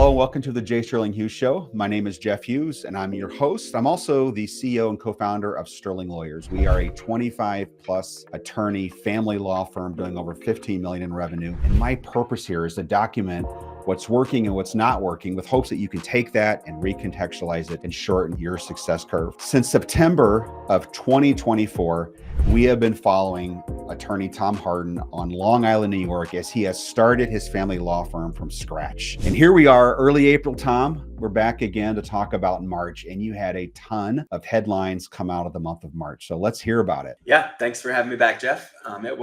Hello, and welcome to the J. Sterling Hughes Show. My name is Jeff Hughes, and I'm your host. I'm also the CEO and co-founder of Sterling Lawyers. We are a 25-plus attorney family law firm doing over 15 million in revenue. And my purpose here is to document what's working and what's not working with hopes that you can take that and recontextualize it and shorten your success curve. Since September of 2024, we have been following attorney Tom Hardin on Long Island, New York, as he has started his family law firm from scratch. And here we are, early April, Tom. We're back again to talk about March, and you had a ton of headlines come out of the month of March. So let's hear about it. Yeah, thanks for having me back, Jeff. It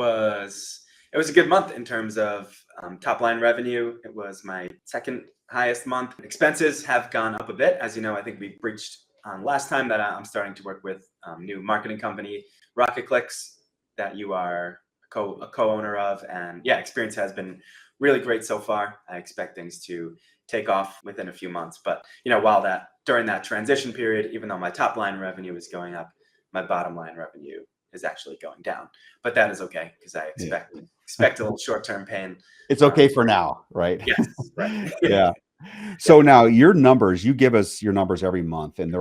was a good month in terms of top line revenue. It was my second highest month. Expenses have gone up a bit. As you know, I think we breached last time that I'm starting to work with a new marketing company, Rocket Clicks, that you are a co-owner of. And yeah, experience has been really great so far. I expect things to take off within a few months. But during that transition period, even though my top line revenue is going up, my bottom line revenue is actually going down. But that is okay because I expect a little short-term pain. It's okay for now, right? Yes, right. Yeah. So now your numbers, you give us your numbers every month, and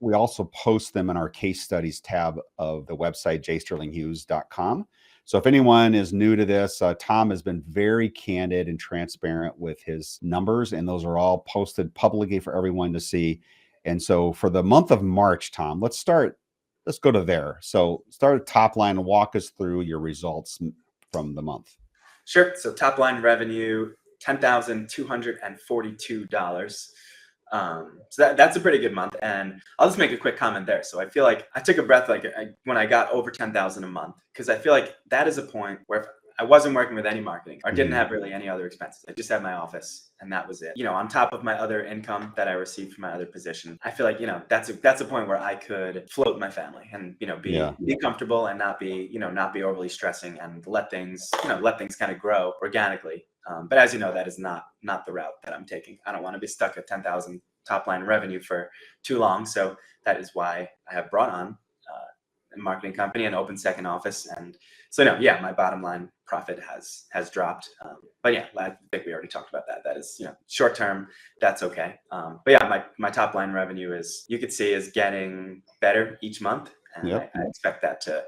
we also post them in our case studies tab of the website, jsterlinghughes.com. So if anyone is new to this, Tom has been very candid and transparent with his numbers, and those are all posted publicly for everyone to see. And so for the month of March, Tom, let's go to there. So start at top line and walk us through your results from the month. Sure. So top line revenue, $10,242. So that's a pretty good month. And I'll just make a quick comment there. So I feel like I took a breath when I got over 10,000 a month, because I feel like that is a point where if I wasn't working with any marketing or didn't have really any other expenses, I just had my office and that was it. On top of my other income that I received from my other position, I feel like, that's a point where I could float my family and, be comfortable and not be overly stressing and let things kind of grow organically. But as you know, that is not the route that I'm taking. I don't want to be stuck at 10,000 top line revenue for too long. So that is why I have brought on a marketing company and opened second office. And so my bottom line profit has dropped. But yeah, I think we already talked about that. That is, short term, that's okay. But yeah, my top line revenue is getting better each month. And I expect that to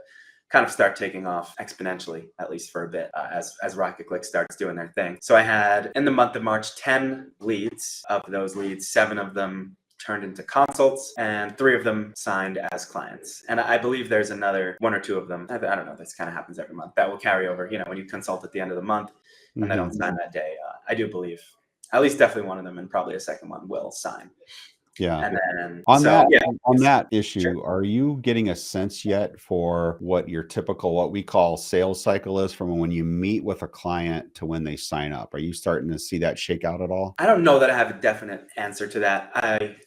kind of start taking off exponentially, at least for a bit, as Rocket Click starts doing their thing. So I had, in the month of March, 10 leads. Of those leads, 7 of them turned into consults and 3 of them signed as clients. And I believe there's another 1 or 2 of them, I don't know, this kind of happens every month, that will carry over, when you consult at the end of the month and they don't sign that day. I do believe at least definitely 1 of them and probably a second one will sign. Yeah. And then on that issue, sure. Are you getting a sense yet for what your typical, what we call sales cycle is from when you meet with a client to when they sign up? Are you starting to see that shake out at all? I don't know that I have a definite answer to that.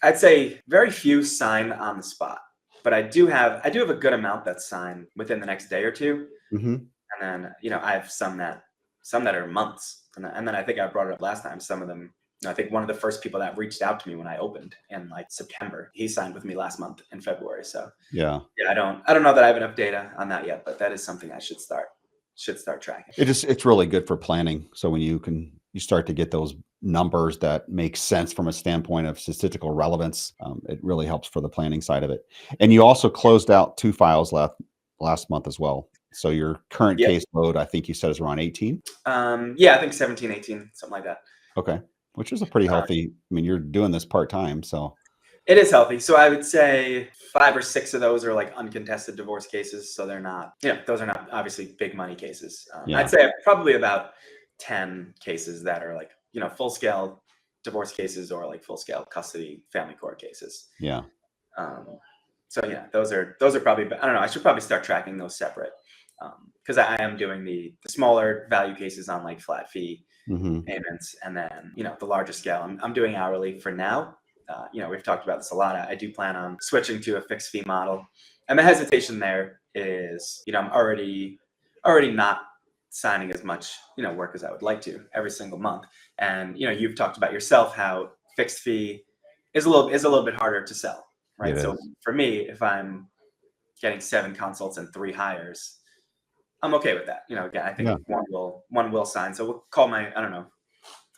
I'd say very few sign on the spot, but I do have a good amount that sign within the next day or two. And then, I have some that are months. And then I think I brought it up last time. Some of them, I think one of the first people that reached out to me when I opened in September, he signed with me last month in February. So yeah, I don't know that I have enough data on that yet, but that is something I should start tracking. It's really good for planning. So when you start to get those numbers that make sense from a standpoint of statistical relevance, it really helps for the planning side of it. And you also closed out 2 files last month as well. So your current caseload, I think you said, is around 18. Yeah, I think 17, 18, something like that. Okay. Which is a pretty healthy, you're doing this part-time, so. It is healthy. So I would say 5 or 6 of those are uncontested divorce cases. So they're not, those are not obviously big money cases. I'd say probably about 10 cases that are full scale divorce cases or full scale custody family court cases. Yeah. So yeah, those are probably, I don't know, I should probably start tracking those separate. Because I am doing the smaller value cases on flat fee payments, and then the larger scale I'm doing hourly for now. We've talked about this a lot. I do plan on switching to a fixed fee model, and the hesitation there is I'm already not signing as much work as I would like to every single month, and you've talked about yourself how fixed fee is a little bit harder to sell, right? So for me, if I'm getting 7 consults and 3 hires, I'm okay with that. Again, I think one will sign. So we'll call my,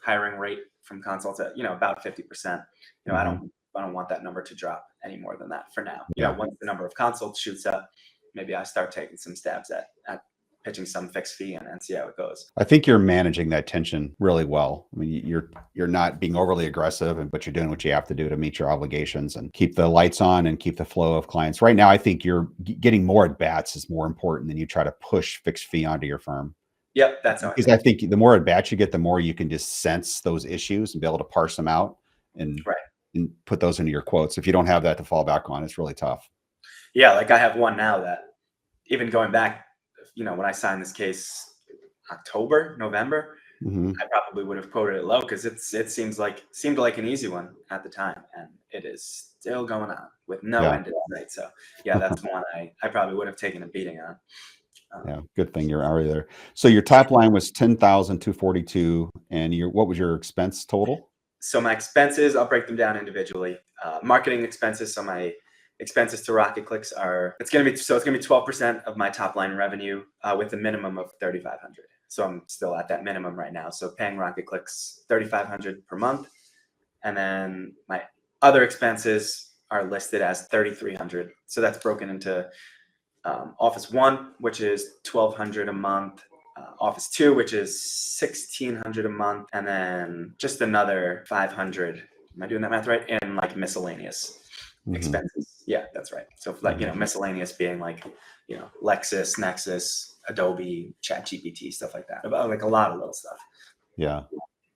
hiring rate from consults at, about 50%. I don't want that number to drop any more than that for now. Yeah. Once the number of consults shoots up, maybe I start taking some stabs at pitching some fixed fee and see how it goes. I think you're managing that tension really well. I mean, you're not being overly aggressive, but you're doing what you have to do to meet your obligations and keep the lights on and keep the flow of clients. Right now, I think you're getting more at bats is more important than you try to push fixed fee onto your firm. Yep, that's how because I think the more at bats you get, the more you can just sense those issues and be able to parse them out and put those into your quotes. If you don't have that to fall back on, it's really tough. Yeah, like I have one now that even going back, when I signed this case November, I probably would have quoted it low because it seemed like an easy one at the time, and it is still going on with no end in sight. So yeah, that's one I probably would have taken a beating on. Yeah, good thing you're already there. So your top line was 10,242, and what was your expense total? So my expenses, I'll break them down individually. Marketing expenses. So my expenses to Rocket Clicks it's going to be 12% of my top line revenue with a minimum of $3,500. So I'm still at that minimum right now. So paying Rocket Clicks $3,500 per month, and then my other expenses are listed as $3,300. So that's broken into Office 1, which is $1,200 a month. Office 2, which is $1,600 a month, and then just another $500. Am I doing that math right? In like miscellaneous expenses. Yeah, that's right. So like, miscellaneous being like, Lexis, Nexus, Adobe, ChatGPT, stuff like that. About like a lot of little stuff. Yeah.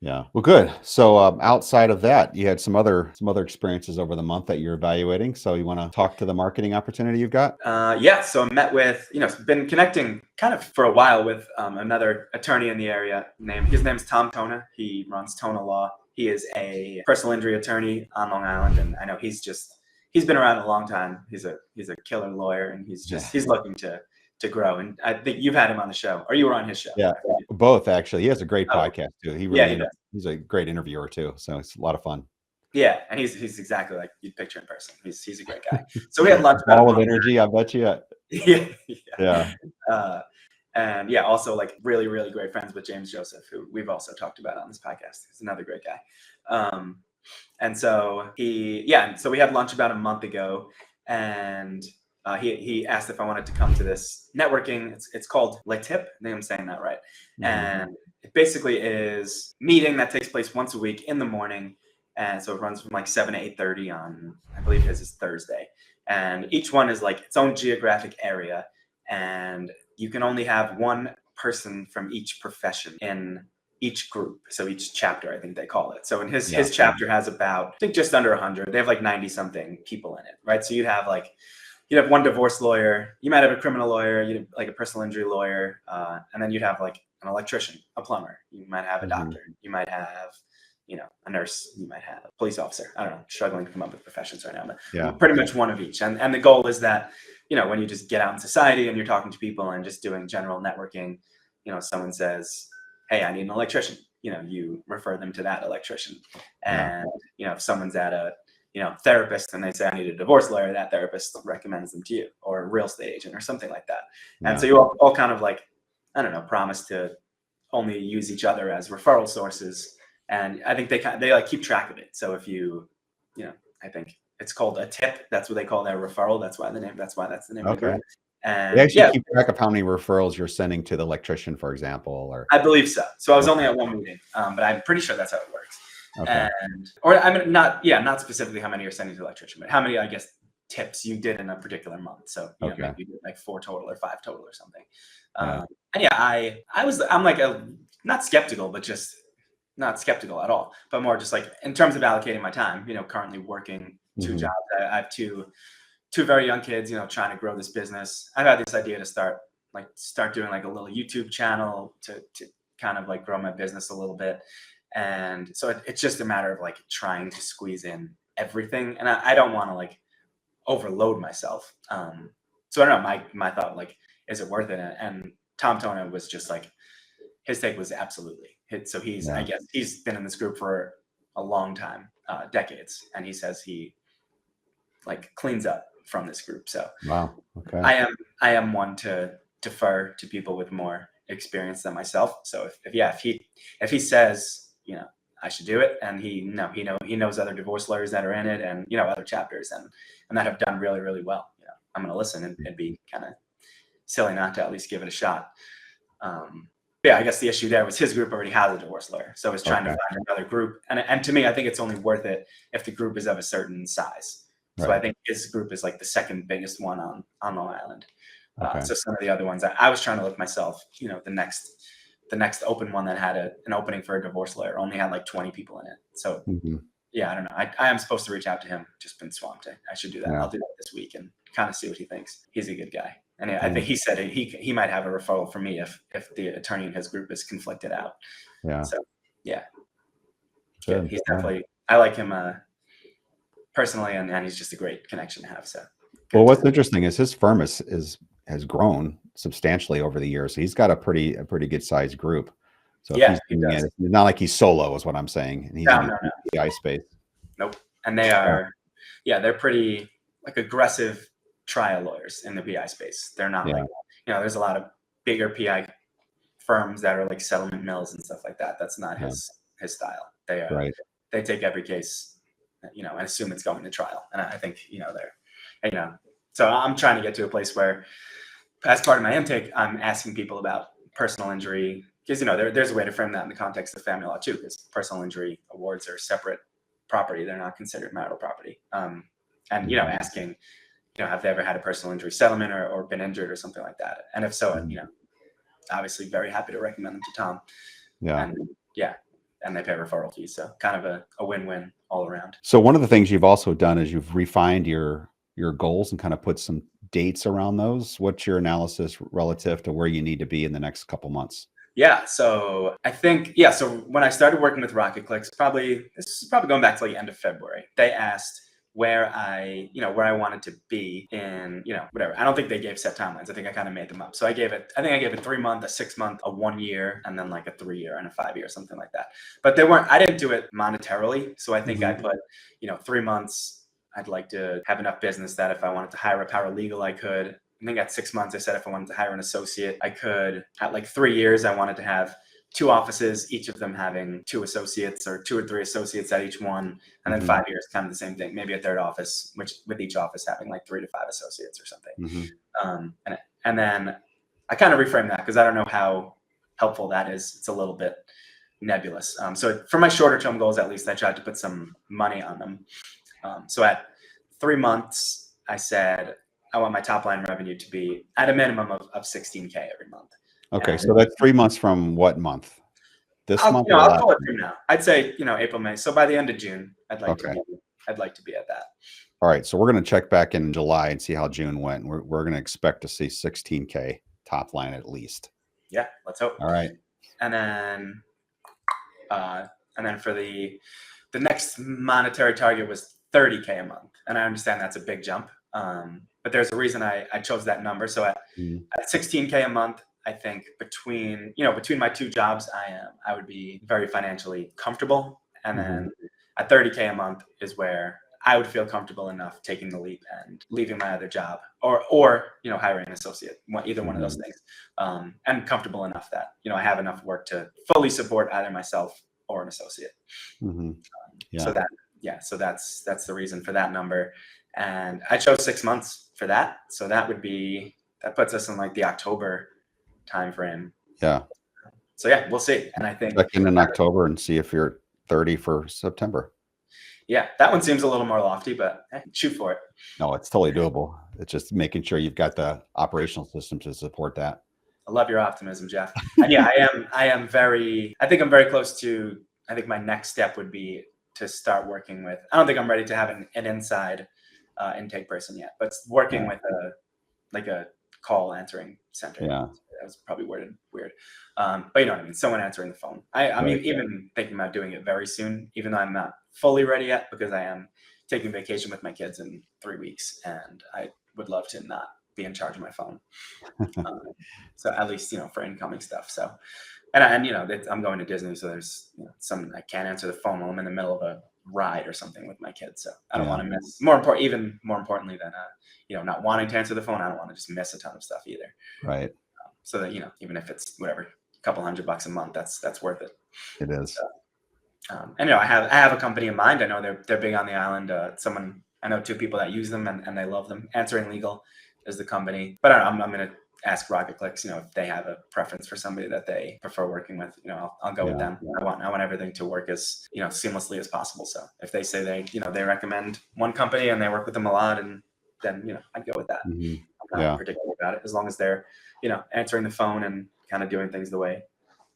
Yeah. Well, good. So outside of that, you had some other experiences over the month that you're evaluating. So you want to talk to the marketing opportunity you've got? Yeah. So I met with, been connecting kind of for a while with another attorney in the area. His name's Tom Tona. He runs Tona Law. He is a personal injury attorney on Long Island, and I know he's been around a long time. He's a killer lawyer, and he's looking to grow. And I think you've had him on the show, or you were on his show. Yeah, both actually. He has a great podcast too. He's a great interviewer too. So it's a lot of fun. Yeah, and he's exactly like you'd picture in person. He's a great guy. So we had lunch. All of energy, I bet you. Yeah. And yeah, also like really, really great friends with James Joseph, who we've also talked about on this podcast. He's another great guy. And so we had lunch about a month ago, and he asked if I wanted to come to this networking. It's called Le Tip. I think I'm saying that right. And it basically is meeting that takes place once a week in the morning. And so it runs from like 7 to 8:30 on, I believe his is Thursday. And each one is like its own geographic area. And you can only have one person from each profession in each group. So each chapter, I think they call it. So in his chapter has about, I think just under 100. They have like 90 something people in it, right? So you'd have one divorce lawyer, you might have a criminal lawyer, you'd have like a personal injury lawyer, and then you'd have like an electrician, a plumber, you might have a doctor, you might have, a nurse, you might have a police officer. I don't know, struggling to come up with professions right now, but pretty much one of each. And the goal is that, when you just get out in society and you're talking to people and just doing general networking, someone says, hey, I need an electrician, you refer them to that electrician. And, if someone's at a, therapist and they say, I need a divorce lawyer, that therapist recommends them to you, or a real estate agent or something like that. And so you all kind of like, I don't know, promise to only use each other as referral sources. And I think they like keep track of it. So if I think it's called a tip. That's what they call their referral. That's why that's the name of the group. And they actually keep track of how many referrals you're sending to the electrician, for example, or I believe so. So I was only at one meeting, but I'm pretty sure that's how it works. Okay. Not specifically how many you're sending to the electrician, but how many, I guess, tips you did in a particular month. So maybe you did like 4 total or 5 total or something. I'm like not skeptical, but just not skeptical at all, but more just like in terms of allocating my time, currently working 2 jobs. I have two very young kids, trying to grow this business. I've had this idea to start doing like a little YouTube channel to kind of like grow my business a little bit. And so it's just a matter of like trying to squeeze in everything. And I don't want to like overload myself. So I don't know, my thought, like, is it worth it? And Tom Tona was just like, his take was absolutely. So I guess he's been in this group for a long time, decades. And he says he like cleans up from this group. So wow. Okay. I am one to defer to people with more experience than myself. So if he says, I should do it. And he knows other divorce lawyers that are in it, and other chapters, and that have done really, really well. I'm going to listen, and it'd be kind of silly not to at least give it a shot. Yeah, I guess the issue there was his group already has a divorce lawyer, so I was trying to find another group. And to me, I think it's only worth it if the group is of a certain size. So I think his group is like the second biggest one on Long Island. So some of the other ones, I was trying to look myself. The next open one that had an opening for a divorce lawyer only had like 20 people in it. So yeah, I don't know. I am supposed to reach out to him. Just been swamped. I should do that. I'll do that this week and kind of see what he thinks. He's a good guy. And I think he said he might have a referral for me if the attorney in his group is conflicted out. Yeah. So yeah, he's definitely. I like him personally, and he's just a great connection to have. So. Well, what's interesting is his firm has grown substantially over the years. So he's got a pretty good sized group. So yeah, he's it's not like he's solo, is what I'm saying. And he's in the PI space. Nope. And they are, they're pretty like aggressive trial lawyers in the PI space. They're not like, there's a lot of bigger PI firms that are like settlement mills and stuff like that. That's not his style. They take every case, and assume it's going to trial. And I think, so I'm trying to get to a place where, as part of my intake, I'm asking people about personal injury, because there's a way to frame that in the context of family law too, because personal injury awards are separate property; they're not considered marital property. And asking, have they ever had a personal injury settlement or been injured or something like that? And if so, obviously very happy to recommend them to Tom. And they pay referral fees, so kind of a win-win all around. So one of the things you've also done is you've refined your goals and kind of put some dates around those. What's your analysis relative to where you need to be in the next couple months? Yeah, so I think, so when I started working with Rocket Clicks, this is probably going back to like end of February, they asked where I wanted to be in, whatever. I don't think they gave set timelines. I think I kind of made them up. So I gave it 3 month, a 6 month, a 1 year, and then like a 3 year and a 5 year, something like that. But I didn't do it monetarily. So I think I put, 3 months, I'd like to have enough business that if I wanted to hire a paralegal, I could. I think at 6 months, I said if I wanted to hire an associate, I could. At like 3 years, I wanted to have 2 offices, each of them having 2 associates or 2 or 3 associates at each one. And then 5 years, kind of the same thing. Maybe a third office, which with each office having like 3 to 5 associates or something. And then I kind of reframed that because I don't know how helpful that is. It's a little bit nebulous. So for my shorter term goals, at least, I tried to put some money on them. So at 3 months, I said I want my top line revenue to be at a minimum of $16K every month. Okay, so that's 3 months from what month? This month? I'll call it through now. I'd say April, May. So by the end of June, I'd like to be at that. All right, so we're going to check back in July and see how June went. We're going to expect to see 16K top line at least. Yeah, let's hope. All right, and then for the next monetary target was 30K a month, and I understand that's a big jump. But there's a reason I chose that number. So at 16K a month, I think between my 2 jobs, I would be very financially comfortable. And then at 30K a month is where I would feel comfortable enough taking the leap and leaving my other job or hiring an associate, either one of those things. And comfortable enough that, I have enough work to fully support either myself or an associate. So that's the reason for that number. And I chose 6 months for that. So that puts us in like the October timeframe. Yeah. So yeah, we'll see. And I think check in October and see if you're 30 for September. Yeah, that one seems a little more lofty, but shoot for it. No, it's totally doable. It's just making sure you've got the operational system to support that. I love your optimism, Jeff. And yeah, I think I'm very close to, I think my next step would be to start working with, I don't think I'm ready to have an inside intake person yet, but working with a call answering center. Yeah. That was probably worded weird. But you know what I mean? Someone answering the phone. I'm even thinking about doing it very soon, even though I'm not fully ready yet, because I am taking vacation with my kids in 3 weeks, and I would love to not be in charge of my phone. So at least, for incoming stuff. So, and I'm going to Disney, so there's I can't answer the phone while I'm in the middle of a ride or something with my kids. So I don't want to miss. Even more importantly than not wanting to answer the phone, I don't want to just miss a ton of stuff either. Right. So that even if it's whatever, a couple $100 a month, that's worth it. It is. And I have a company in mind. I know they're big on the island. I know two people that use them and they love them. Answering Legal is the company, but I'm going to ask Rocket Clicks, if they have a preference for somebody that they prefer working with. I'll go with them. I want everything to work as seamlessly as possible. So if they say they recommend one company and they work with them a lot, and then I'd go with that. Mm-hmm. I'm not particular about it, as long as they're answering the phone and kind of doing things the way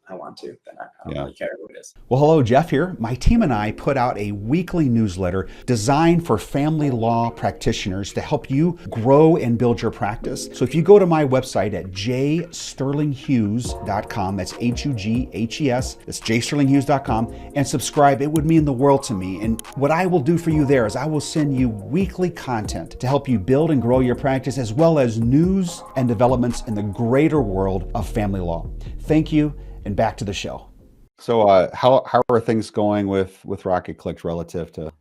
I want to, then I don't really care who it is. Well, hello, Jeff here. My team and I put out a weekly newsletter designed for family law practitioners to help you grow and build your practice. So if you go to my website at jsterlinghughes.com, that's Hughes, that's jsterlinghughes.com, and subscribe, it would mean the world to me. And what I will do for you there is I will send you weekly content to help you build and grow your practice, as well as news and developments in the greater world of family law. Thank you. And back to the show. So how are things going with Rocket Clicks relative to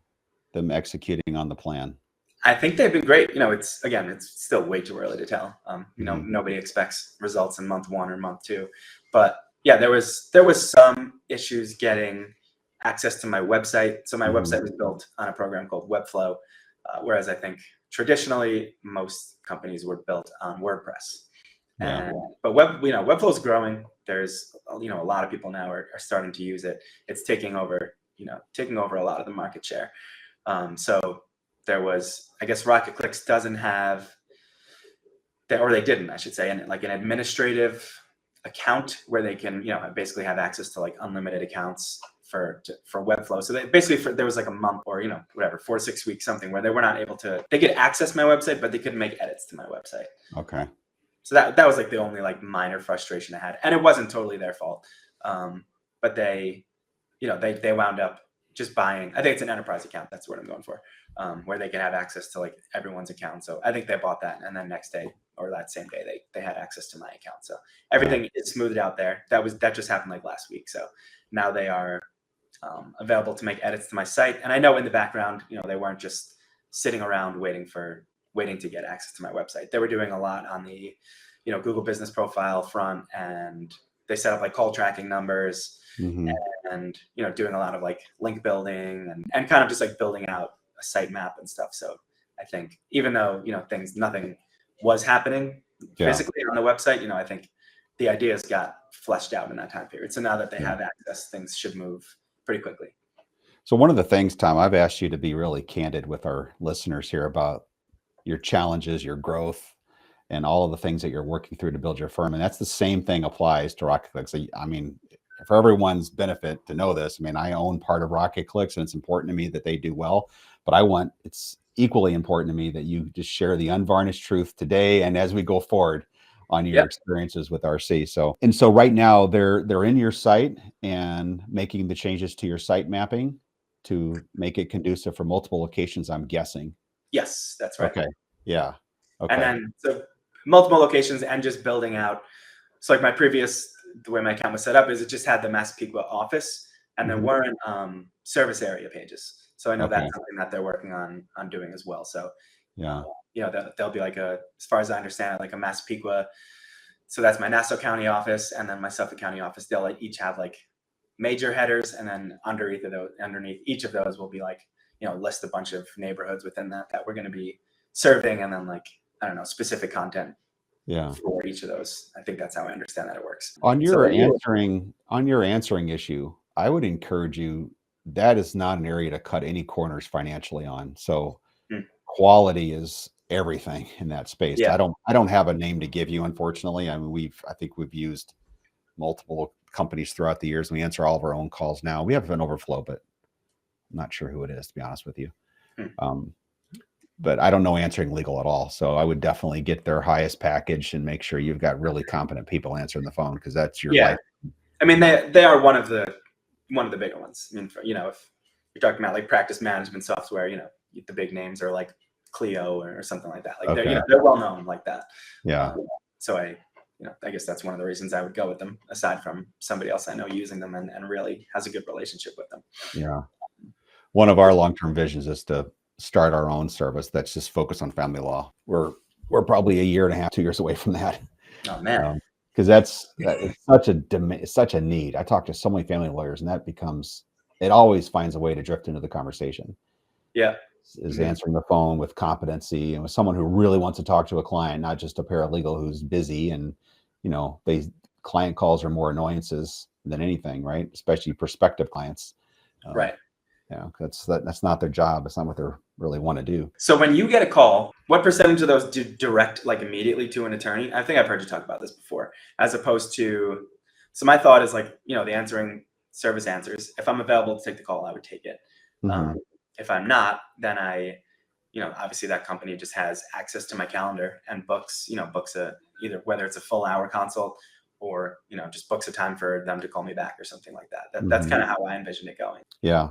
them executing on the plan? I think they've been great. It's still way too early to tell. Nobody expects results in month 1 or month 2, but yeah, there was some issues getting access to my website. So my website was built on a program called Webflow, whereas I think traditionally most companies were built on WordPress. But Webflow is growing. There's a lot of people now are starting to use it. It's taking over a lot of the market share. So there was, I guess, Rocket Clicks doesn't have, or they didn't, I should say, an administrative account where they can basically have access to unlimited accounts for Webflow. So they basically, there was a month or 4 to 6 weeks, something where they were not able to. They could access my website, but they couldn't make edits to my website. Okay. So that was the only minor frustration I had, and it wasn't totally their fault. But they wound up just buying. I think it's an enterprise account. That's what I'm going for, where they can have access to everyone's account. So I think they bought that, and then next day or that same day they had access to my account. So everything is smoothed out there. That just happened last week. So now they are available to make edits to my site, and I know in the background, they weren't just sitting around waiting to get access to my website. They were doing a lot on the, Google Business Profile front, and they set up call tracking numbers, and doing a lot of link building and kind of just building out a sitemap and stuff. So I think even though nothing was happening physically on the website, I think the ideas got fleshed out in that time period. So now that they have access, things should move pretty quickly. So one of the things, Tom, I've asked you to be really candid with our listeners here about your challenges, your growth, and all of the things that you're working through to build your firm. And that's the same thing applies to Rocket Clicks. I mean, for everyone's benefit to know this, I own part of Rocket Clicks, and it's important to me that they do well, but it's equally important to me that you just share the unvarnished truth today and as we go forward on your experiences with RC. So right now they're in your site and making the changes to your site mapping to make it conducive for multiple locations, I'm guessing. Yes, that's right. Okay. Yeah. Okay. And then so multiple locations and just building out. So the way my account was set up is it just had the Massapequa office, and there weren't service area pages. So I know that's something that they're working on doing as well. So there'll be as far as I understand it, a Massapequa. So that's my Nassau County office, and then my Suffolk County office. They'll each have major headers, and then underneath each of those will be list a bunch of neighborhoods within that we're going to be serving, and then specific content for each of those. I think that's how I understand that it works. On your answering issue, I would encourage you, that is not an area to cut any corners financially on. So quality is everything in that space. I don't have a name to give you, unfortunately. I think we've used multiple companies throughout the years. We answer all of our own calls now. We have an overflow, but I'm not sure who it is, to be honest with you. But I don't know Answering Legal at all. So I would definitely get their highest package and make sure you've got really competent people answering the phone, because that's your life. They are one of the bigger ones. If you're talking about practice management software, the big names are Clio or something like that. They're well known like that. So I guess that's one of the reasons I would go with them, aside from somebody else I know using them and really has a good relationship with them. Yeah. One of our long-term visions is to start our own service that's just focused on family law. We're probably 1.5 years, 2 years away from that. Oh man. Because that's such a need. I talk to so many family lawyers, and that becomes it always finds a way to drift into the conversation. Yeah. Is Mhm. answering the phone with competency and with someone who really wants to talk to a client, not just a paralegal who's busy. And client calls are more annoyances than anything, right? Especially prospective clients. Um, Right. that's not their job. It's not what they really want to do. So when you get a call, what percentage of those do direct like immediately to an attorney? I think I've heard you talk about this before, as opposed to. So my thought is like, the answering service answers. If I'm available to take the call, I would take it. Hmm. Um, if I'm not, then obviously that company just has access to my calendar and books either whether it's a full hour consult or, just books a time for them to call me back or something like that. That's Hmm. kind of how I envision it going. Yeah.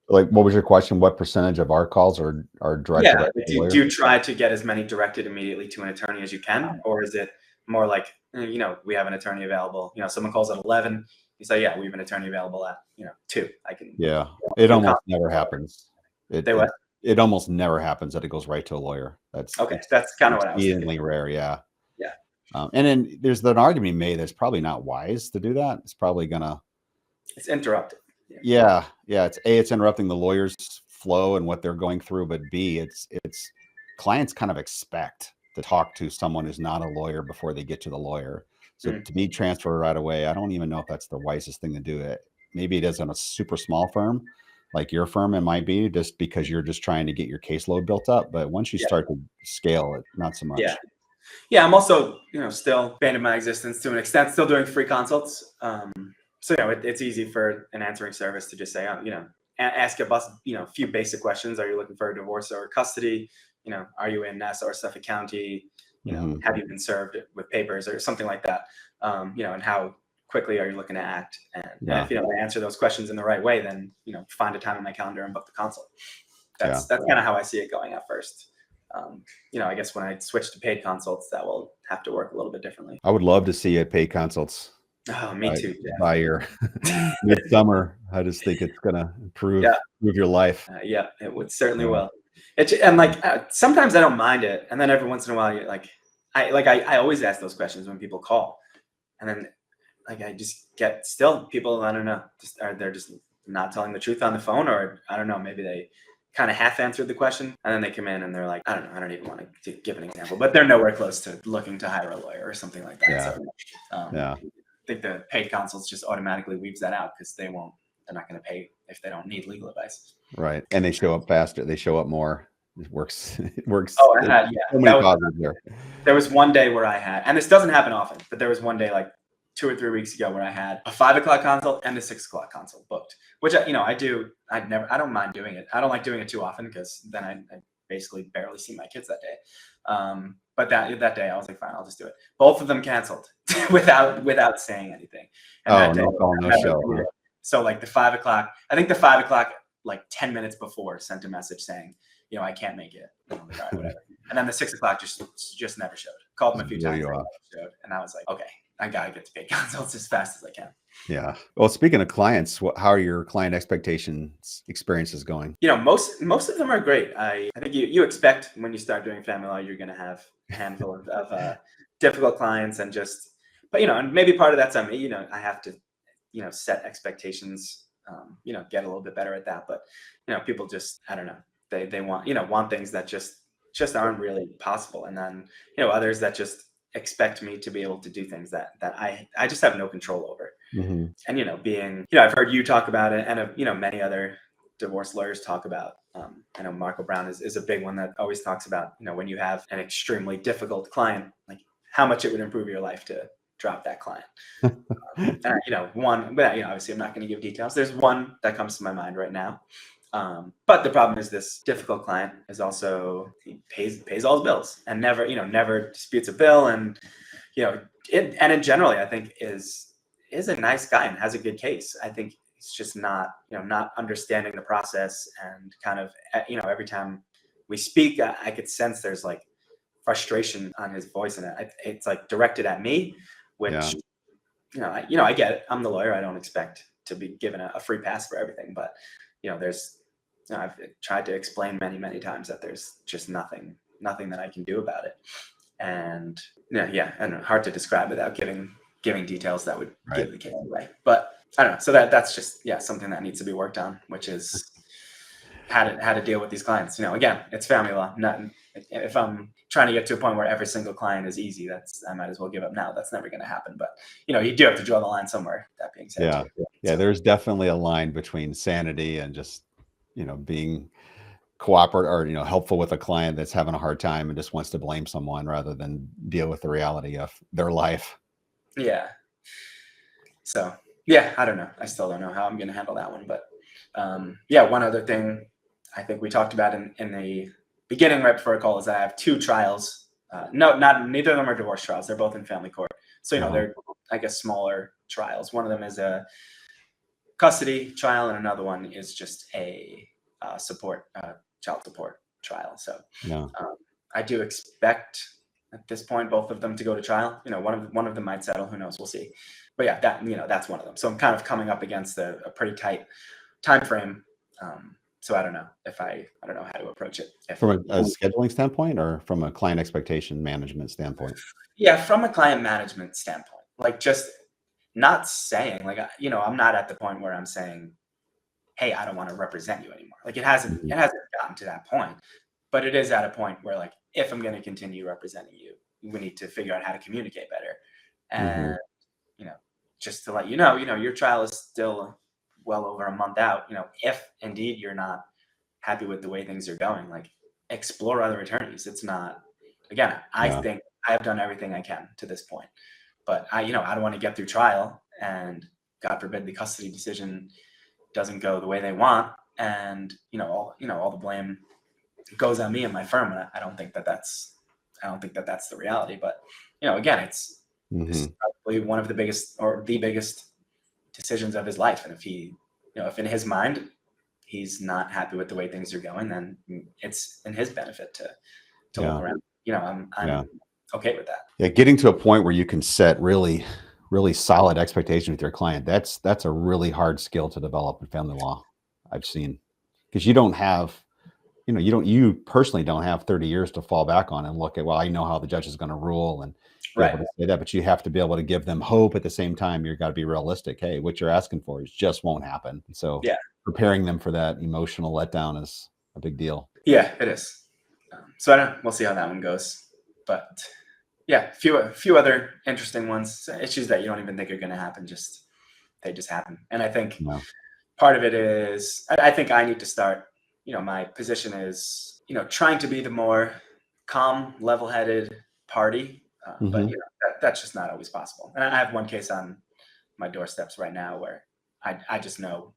Like, what was your question? What percentage of our calls are directed Yeah. at the Do lawyer? you try to get as many directed immediately to an attorney as you can? Or is it more like, we have an attorney available, someone calls at 11, you say, yeah, we have an attorney available at, 2. I can Yeah. It do almost consults never or whatever. happens. It They it what? it almost never happens that it goes right to a lawyer. That's Okay. That's kind of what I was thinking. exceedingly rare. Yeah. Yeah. And then there's an argument made that's probably not wise to do that. It's probably gonna, It's interrupted. Yeah. yeah. It's interrupting the lawyer's flow and what they're going through, but B, it's clients kind of expect to talk to someone who's not a lawyer before they get to the lawyer. So Mm. to be transferred right away, I don't even know if that's the wisest thing to do. It maybe it is on a super small firm like your firm. It might be just because you're just trying to get your caseload built up. But once you Yeah. start to scale it, not so Yeah. much. Yeah, I'm also, still banding my existence to an extent, still doing free consults. So it's easy for an answering service to just say, ask a few basic questions. Are you looking for a divorce or custody? Are you in Nassau or Suffolk County? Hmm. Have you been served with papers or something like that? And how quickly are you looking to act? And Yeah. if they answer those questions in the right way, then find a time in my calendar and book the consult. Yeah. That's kind of how I see it going at first. I guess when I switch to paid consults, that will have to work a little bit differently. I would love to see it pay consults Oh, me too, by your Jeff. midsummer. I just think it's gonna Yeah, improve your life. yeah, it would certainly Yeah. will. And like sometimes I don't mind it, and then every once in a while, you're like, I always ask those questions when people call, and then like I just get still people I don't know they're just not telling the truth on the phone, or I don't know, maybe they kind of half answered the question and then they come in and they're like, I don't know, I don't even want to give an example, but they're nowhere close to looking to hire a lawyer or something like that. Yeah. So Yeah. I think the paid consults just automatically weaves that out because they're not going to pay if they don't need legal advice. Right. And they show up faster. They show up more. It works. It works. Oh, I had, yeah, So many positives there. there was one day where I had, and this doesn't happen often, but there was one day like 2 or 3 weeks ago where I had a 5 o'clock consult and a 6 o'clock consult booked, which I do. I don't mind doing it. I don't like doing it too often because then I basically barely see my kids that day. But that day I was like, fine, I'll just do it. Both of them canceled without saying anything. And Oh, that day, no call, no show. Huh? so like the 5 o'clock, I think the 5 o'clock, like 10 minutes before, sent a message saying, I can't make it. And I'm like, all right, whatever. And then the 6 o'clock just never showed. Called them a few times, showed, and I was like, okay, I gotta get to paid consults as fast as I can. Yeah. Well, speaking of clients, how are your client experiences going? Most of them are great. I think you expect when you start doing family law, you're going to have a handful of difficult clients but and maybe part of that's on me. I have to set expectations. Get a little bit better at that. But people just I don't know. They want things that just aren't really possible, and then others that just expect me to be able to do things that I just have no control over. Mm-hmm. And being I've heard you talk about it, and many other divorce lawyers talk about. I know Marco Brown is a big one that always talks about when you have an extremely difficult client, like how much it would improve your life to drop that client. One, but obviously I'm not going to give details. There's one that comes to my mind right now. But the problem is this difficult client is also he pays all his bills and never disputes a bill, and and generally I think is a nice guy and has a good case. I think it's just not understanding the process, and kind of every time we speak, I could sense there's like frustration on his voice, and it's like directed at me, which I get it. I'm the lawyer. I don't expect to be given a free pass for everything, but there's I've tried to explain many times that there's just nothing that I can do about it, and and hard to describe without giving details that would give the case away. But I don't know. So that's just, yeah, something that needs to be worked on, which is how to deal with these clients. Again, it's family law. Not if I'm trying to get to a point where every single client is easy, I might as well give up now. That's never going to happen. But you do have to draw the line somewhere. That being said, Yeah. too. Yeah. So, There's definitely a line between sanity and just, being cooperative or, helpful with a client that's having a hard time and just wants to blame someone rather than deal with the reality of their life. yeah. So yeah, I don't know. I still don't know how I'm going to handle that one. But yeah, one other thing I think we talked about in the beginning right before a call is that I have two trials. No, neither of them are divorce trials. They're both in family court. So Uh-huh. they're, I guess, smaller trials. One of them is a custody trial, and another one is just a child support trial. So Yeah. I do expect at this point both of them to go to trial. One of them might settle. Who knows? We'll see. But yeah, that's one of them. So I'm kind of coming up against a pretty tight time frame. So I don't know I don't know how to approach it. From a scheduling standpoint or from a client expectation management standpoint? Yeah, from a client management standpoint, like just not saying like I'm not at the point where I'm saying, hey, I don't want to represent you anymore. Like Mhm. it hasn't gotten to that point, but it is at a point where like if I'm going to continue representing you, we need to figure out how to communicate better. Mhm. And you know, just to let you know, your trial is still well over a month out. If indeed you're not happy with the way things are going, like explore other attorneys. It's not, again, I Yeah. think I have done everything I can to this point, but I don't want to get through trial and God forbid the custody decision doesn't go the way they want, and all the blame goes on me and my firm. And I don't think that that's the reality. But again, this is Mhm. probably one of the biggest or the biggest decisions of his life. And if in his mind he's not happy with the way things are going, then it's in his benefit to look Yeah. around. Yeah. I'm okay with that. Yeah. Getting to a point where you can set really, really solid expectations with your client. That's a really hard skill to develop in family law. I've seen because you don't have, you personally don't have 30 years to fall back on and look at, well, I know how the judge is going to rule and be able Right. to say that, but you have to be able to give them hope at the same time. You've got to be realistic. Hey, what you're asking for is just won't happen. And so Yeah. preparing them for that emotional letdown is a big deal. Yeah, it is. So I don't know. We'll see how that one goes. But yeah, few other interesting ones, issues that you don't even think are going to happen. They just happen. And I think Yeah. part of it is I think I need to start. My position is trying to be the more calm, level-headed party, but Hmm. that's just not always possible. And I have one case on my doorsteps right now where I just know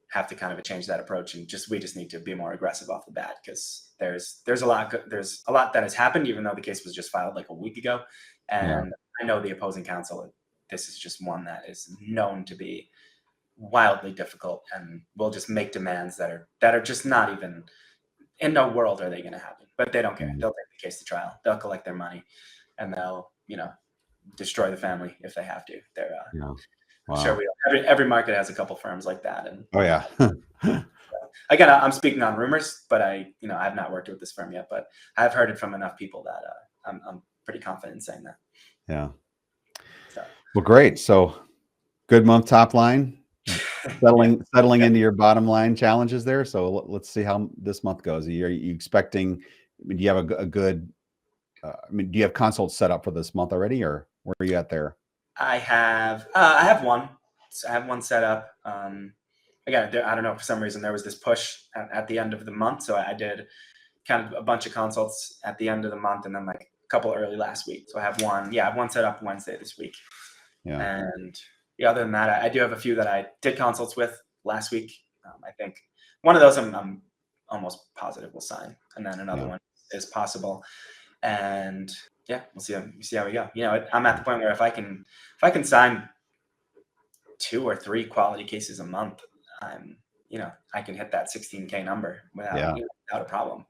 have to kind of change that approach, and we just need to be more aggressive off the bat, because there's a lot that has happened, even though the case was just filed like a week ago. Yeah. And I know the opposing counsel, this is just one that is known to be wildly difficult and will just make demands that are just not even, in no world are they going to happen. But they don't care. Mhm. They'll take the case to trial, they'll collect their money, and they'll destroy the family if they have to. Yeah. I'm sure Wow. every market has a couple firms like that. And Oh yeah. again, I'm speaking on rumors, but I've not worked with this firm yet, but I've heard it from enough people that I'm pretty confident in saying that. Yeah. So Well, great. So good month top line, yeah, settling yeah. into your bottom line challenges there. So let's see how this month goes. Are you expecting, I mean, do you have a good, do you have consults set up for this month already, or where are you at there? I have one. So I have one set up. Again, I don't know, for some reason there was this push at the end of the month, so I did kind of a bunch of consults at the end of the month, and then like a couple early last week. So I have one. Yeah, I have one set up Wednesday this week. Yeah. And yeah, other than that, I do have a few that I did consults with last week. I think one of those I'm almost positive will sign, and then another Yeah. one is possible. And yeah, we'll see how we go. I'm at the point where if I can sign 2 or 3 quality cases a month, I'm I can hit that 16K number Yeah. without a problem.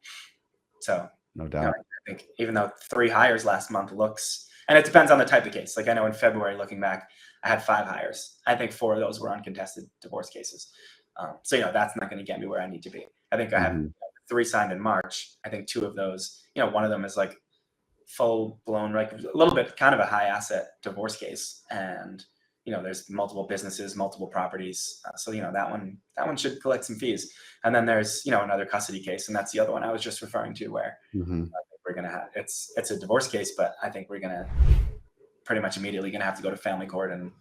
So No I doubt. think even though 3 hires last month looks, and it depends on the type of case. Like I know in February, looking back, I had 5 hires. I think 4 of those were uncontested divorce cases. So that's not going to get me where I need to be. I think I have Hmm. 3 signed in March. I think 2 of those, one of them is like full blown, like a little bit kind of a high asset divorce case, and there's multiple businesses, multiple properties. So, that one should collect some fees. And then there's, another custody case. And that's the other one I was just referring to where I think we're going to have, it's a divorce case, but I think we're going to pretty much immediately going to have to go to family court and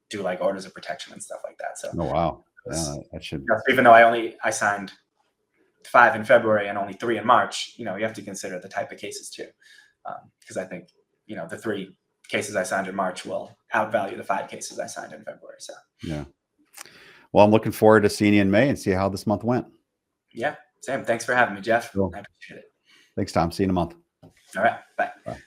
do like orders of protection and stuff like that. So, oh, wow. Yeah, that should, even though I signed 5 in February and only 3 in March, you have to consider the type of cases too. Because I think, the 3 cases I signed in March will outvalue the 5 cases I signed in February. So, yeah. Well, I'm looking forward to seeing you in May and see how this month went. Yeah, Sam, thanks for having me, Jeff. Cool. I appreciate it. Thanks, Tom. See you in a month. All right. Bye. Bye.